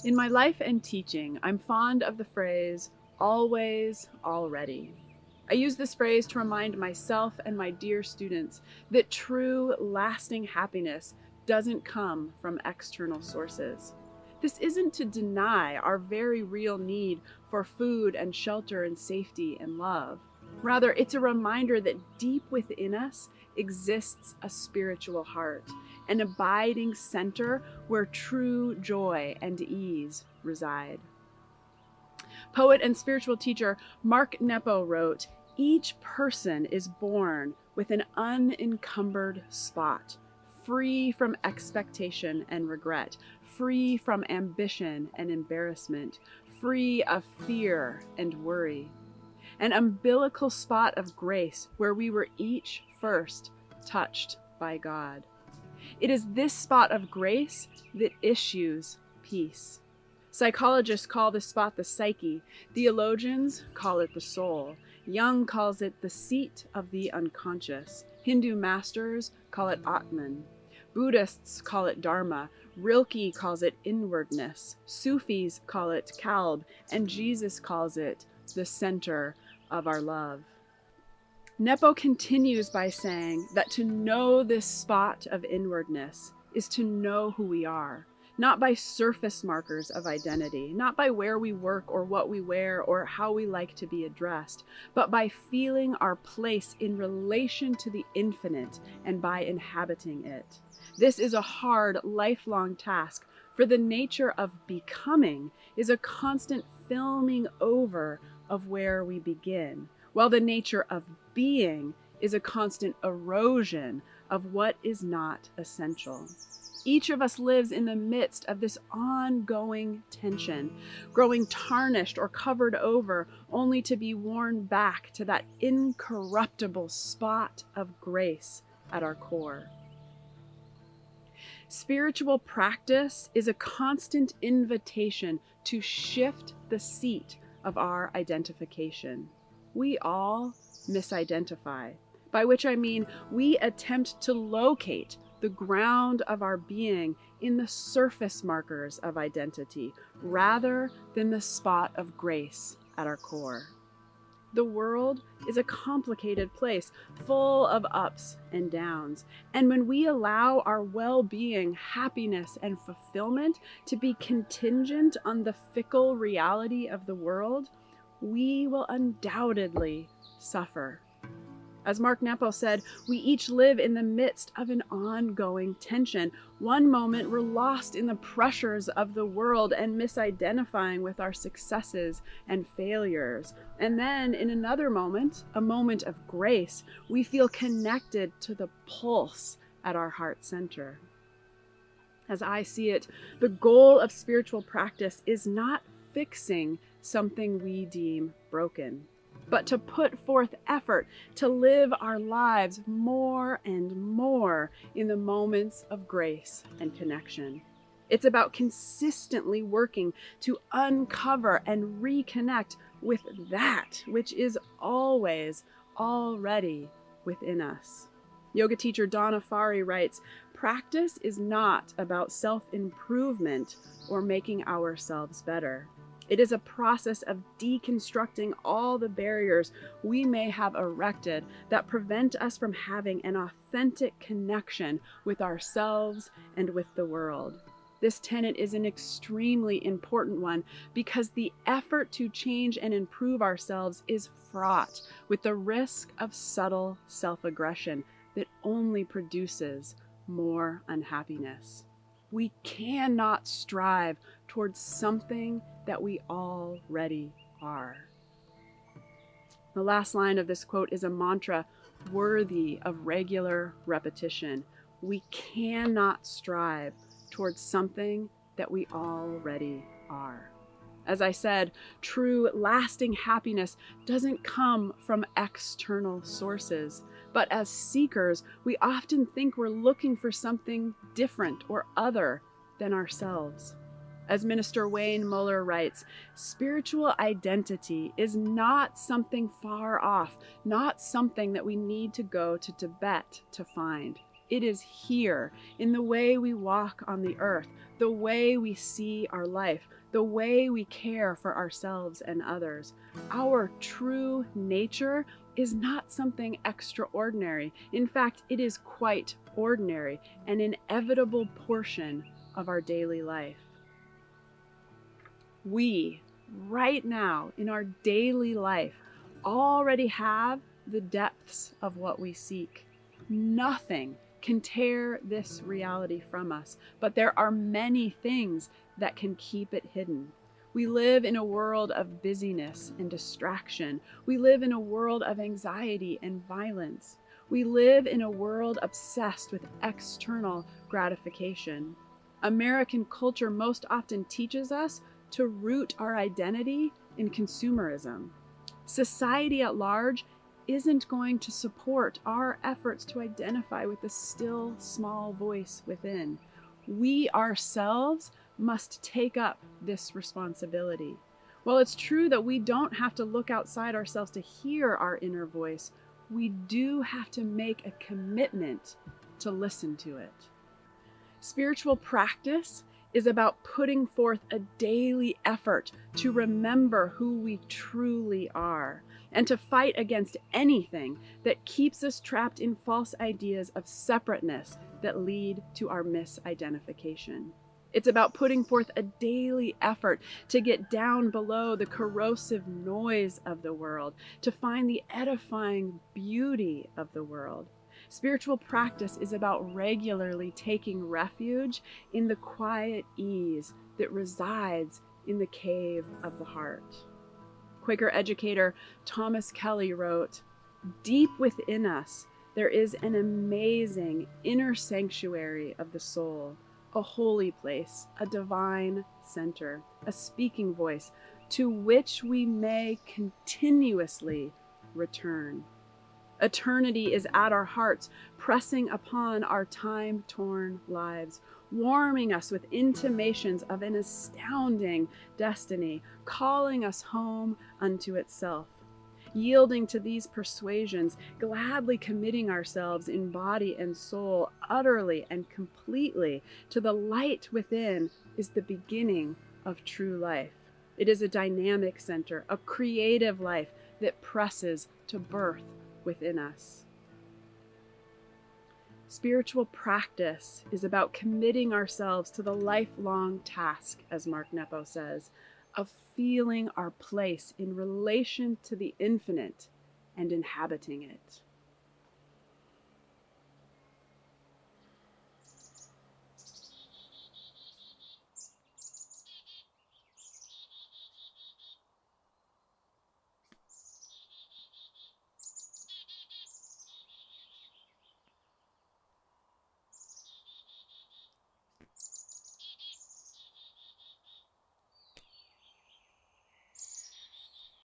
In my life and teaching, I'm fond of the phrase, always, already. I use this phrase to remind myself and my dear students that true, lasting happiness doesn't come from external sources. This isn't to deny our very real need for food and shelter and safety and love. Rather, it's a reminder that deep within us exists a spiritual heart, an abiding center where true joy and ease reside. Poet and spiritual teacher Mark Nepo wrote, "Each person is born with an unencumbered spot, free from expectation and regret, free from ambition and embarrassment, free of fear and worry. An umbilical spot of grace where we were each first touched by God. It is this spot of grace that issues peace." Psychologists call this spot the psyche. Theologians call it the soul. Jung calls it the seat of the unconscious. Hindu masters call it Atman. Buddhists call it Dharma. Rilke calls it inwardness. Sufis call it Kalb. And Jesus calls it the center of our love. Nepo continues by saying that to know this spot of inwardness is to know who we are, not by surface markers of identity, not by where we work or what we wear or how we like to be addressed, but by feeling our place in relation to the infinite and by inhabiting it. This is a hard, lifelong task, for the nature of becoming is a constant filming over of where we begin, while the nature of being is a constant erosion of what is not essential. Each of us lives in the midst of this ongoing tension, growing tarnished or covered over, only to be worn back to that incorruptible spot of grace at our core. Spiritual practice is a constant invitation to shift the seat of our identification. We all misidentify, by which I mean we attempt to locate the ground of our being in the surface markers of identity rather than the spot of grace at our core. The world is a complicated place, full of ups and downs. And when we allow our well-being, happiness, and fulfillment to be contingent on the fickle reality of the world, we will undoubtedly suffer. As Mark Nepo said, we each live in the midst of an ongoing tension. One moment we're lost in the pressures of the world and misidentifying with our successes and failures. And then in another moment, a moment of grace, we feel connected to the pulse at our heart center. As I see it, the goal of spiritual practice is not fixing something we deem broken, but to put forth effort to live our lives more and more in the moments of grace and connection. It's about consistently working to uncover and reconnect with that which is always already within us. Yoga teacher Donna Farhi writes, "Practice is not about self-improvement or making ourselves better. It is a process of deconstructing all the barriers we may have erected that prevent us from having an authentic connection with ourselves and with the world." This tenet is an extremely important one because the effort to change and improve ourselves is fraught with the risk of subtle self-aggression that only produces more unhappiness. We cannot strive towards something that we already are. The last line of this quote is a mantra worthy of regular repetition. We cannot strive towards something that we already are. As I said, true, lasting happiness doesn't come from external sources, but as seekers, we often think we're looking for something different or other than ourselves. As Minister Wayne Muller writes, spiritual identity is not something far off, not something that we need to go to Tibet to find. It is here, in the way we walk on the earth, the way we see our life, the way we care for ourselves and others. Our true nature is not something extraordinary. In fact, it is quite ordinary, an inevitable portion of our daily life. We, right now, in our daily life, already have the depths of what we seek. Nothing can tear this reality from us, but there are many things that can keep it hidden. We live in a world of busyness and distraction. We live in a world of anxiety and violence. We live in a world obsessed with external gratification. American culture most often teaches us to root our identity in consumerism. Society at large isn't going to support our efforts to identify with the still small voice within. We ourselves must take up this responsibility. While it's true that we don't have to look outside ourselves to hear our inner voice, we do have to make a commitment to listen to it. Spiritual practice is about putting forth a daily effort to remember who we truly are and to fight against anything that keeps us trapped in false ideas of separateness that lead to our misidentification. It's about putting forth a daily effort to get down below the corrosive noise of the world, to find the edifying beauty of the world. Spiritual practice is about regularly taking refuge in the quiet ease that resides in the cave of the heart. Quaker educator Thomas Kelly wrote, "Deep within us, there is an amazing inner sanctuary of the soul, a holy place, a divine center, a speaking voice to which we may continuously return. Eternity is at our hearts, pressing upon our time-torn lives, warming us with intimations of an astounding destiny, calling us home unto itself. Yielding to these persuasions, gladly committing ourselves in body and soul utterly and completely to the light within is the beginning of true life. It is a dynamic center, a creative life that presses to birth within us." Spiritual practice is about committing ourselves to the lifelong task, as Mark Nepo says, of feeling our place in relation to the infinite and inhabiting it.